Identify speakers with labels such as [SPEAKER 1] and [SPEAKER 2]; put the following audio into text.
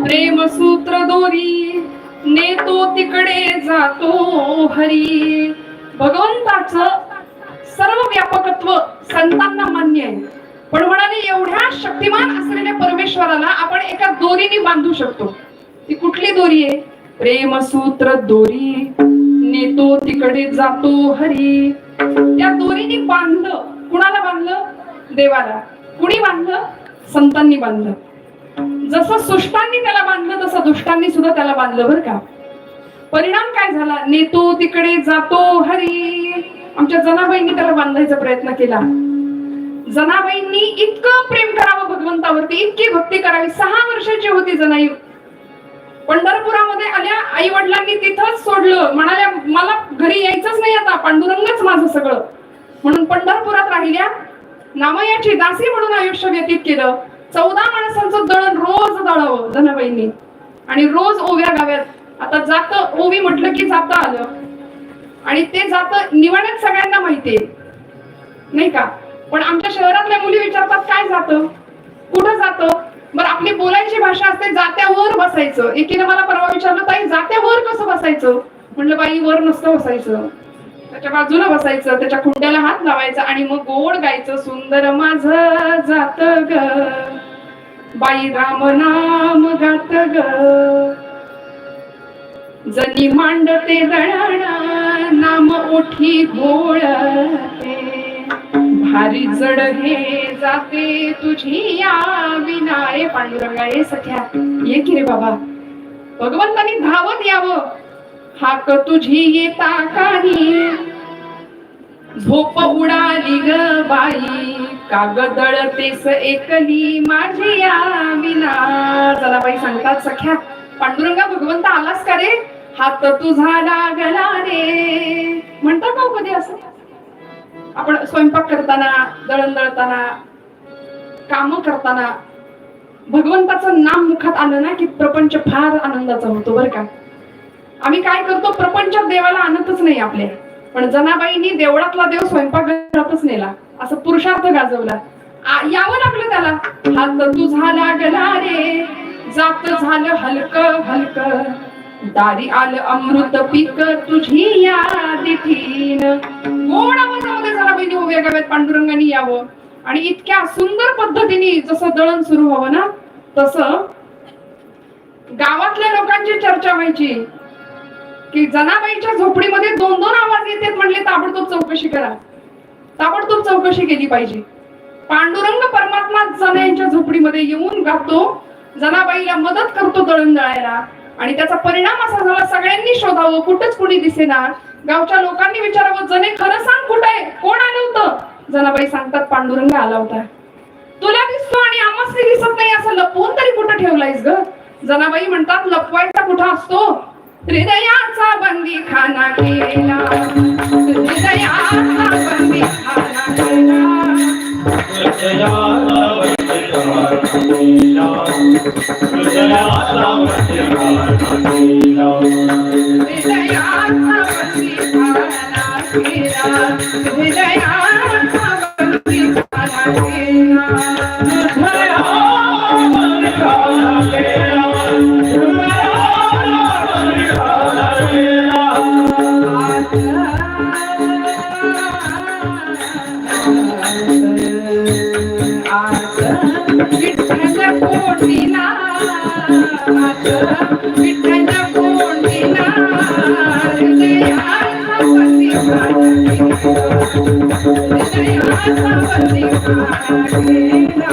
[SPEAKER 1] प्रेमसूत्र दोरी नेतो तिकडे जातो हरी. भगवंताचं सर्व व्यापकत्व संतांना मान्य आहे, पण म्हणाले एवढ्या शक्तिमान असलेल्या परमेश्वराला आपण एका दोरीने बांधू शकतो. ती कुठली दोरी आहे? प्रेमसूत्र दोरी नेतो तिकडे जातो हरी. त्या दोरीने बांधलं. कुणाला बांधलं? देवाला. कुणी बांधलं? संतांनी बांधलं. जसं सुष्टांनी त्याला बांधलं तसं दुष्टांनी सुद्धा त्याला बांधलं बरं का. परिणाम काय झाला? नेतो तिकडे जातो हरी. आमच्या जनाबाईंनी त्याला बांधायचा प्रयत्न केला. जनाबाईंनी इतकं प्रेम करावं भगवंतावरती, इतकी भक्ती करावी. 6 वर्षाची होती जनाई. पंढरपुरामध्ये आल्या, आई वडिलांनी तिथंच सोडलं. म्हणाल्या मला घरी यायचंच नाही आता, पांडुरंगच माझं सगळं. म्हणून पंढरपुरात राहिल्या. नामयाची दासी म्हणून आयुष्य व्यतीत केलं. 14 माणसांचं दळण रोज दळावं जनाबाईंनी, आणि रोज ओव्या गाव्यात. आता जातं ओवी म्हटलं की जातं आलं, आणि ते जातं निवाड्यात सगळ्यांना माहितीये नाही का. पण आमच्या शहरातल्या मुली विचारतात काय जातं, कुठं जातं. बरं, आपली बोलायची भाषा असते जात्यावर बसायचं. एकीने मला परवा विचारलं, ताई जात्यावर कसं बसायचं? म्हणलं बाई वर नसतं बसायचं, त्याच्या बाजूला बसायचं, त्याच्या खुंड्याला हात लावायचा आणि मग गोड गायचं. सुंदर माझं जात ग बाई राम नाम गात ग, जनी मांडते दळण नाम ओठी बोळते, भारी जड हे जाते तुझी या विनाय. पांडुरंगा ये सख्या ये की रे बाबा. भगवंतानी धावत यावं. हाक तुझी येता काही, झोप उडाली ग बाई, कागदळतेस एकली माझी या विना. जनाबाई सांगतात सख्या पांडुरंगा भगवंत आलास का रे? हात तुझा लागला रे. म्हणतात का कधी असं? आपण स्वयंपाक करताना, दळण दळताना, काम करताना भगवंताचं नाम मुखात आलं ना की प्रपंच फार आनंदाचा होतो बरं का. आम्ही काय करतो, प्रपंचात देवाला आणतच नाही आपल्या. पण जनाबाईंनी देवळातला देव स्वयंपाकघरातच नेला, असं पुरुषार्थ गाजवला. यावं लागलं त्याला. हात तुझा लागला रे, जात झालं हलक हलक, दारी आलं अमृत पीक तुझी या दिठीन. गोड आवाजामध्ये जनाबाईंनी उभ्या गाव्यात पांडुरंगाने यावं. आणि इतक्या सुंदर पद्धतीने जसं दळण सुरू व्हावं ना, तसं गावातल्या लोकांची चर्चा व्हायची की जनाबाईच्या झोपडीमध्ये 2-2 आवाज येतात म्हणले, ताबडतोब चौकशी करा. ताबडतोब चौकशी केली पाहिजे. पांडुरंग परमात्मा जनाईच्या झोपडीमध्ये येऊन गातो, जनाबाईला मदत करतो दळण दळायला. आणि त्याचा परिणाम असा झाला, सगळ्यांनी शोधावं, कुठंच कुणी दिसेना. गावच्या लोकांनी विचारावं, जने खरं सांग कुठे, कोण आलं होतं? जनाबाई सांगतात पांडुरंग आला होता. तुला दिसतो आणि आम्हाला दिसत नाही, असं लपवून तरी कुठं ठेवलायस ग? जनाबाई म्हणतात लपवायचा कुठं असतो, हृदयाचा बंदी खाना केला, हृदयाचा बंदी खाना केला, हृदयाचा बंदी खाना केला, हृदयाचा बंदी खाना केला, हृदयाचा बंदी खाना केला, हृदयाचा बंदी खाना केला, विठ्ठल कोटीला, विठ्ठल कोटीला, हृदयाचा बंदी खाना केला, हृदयाचा बंदी खाना केला.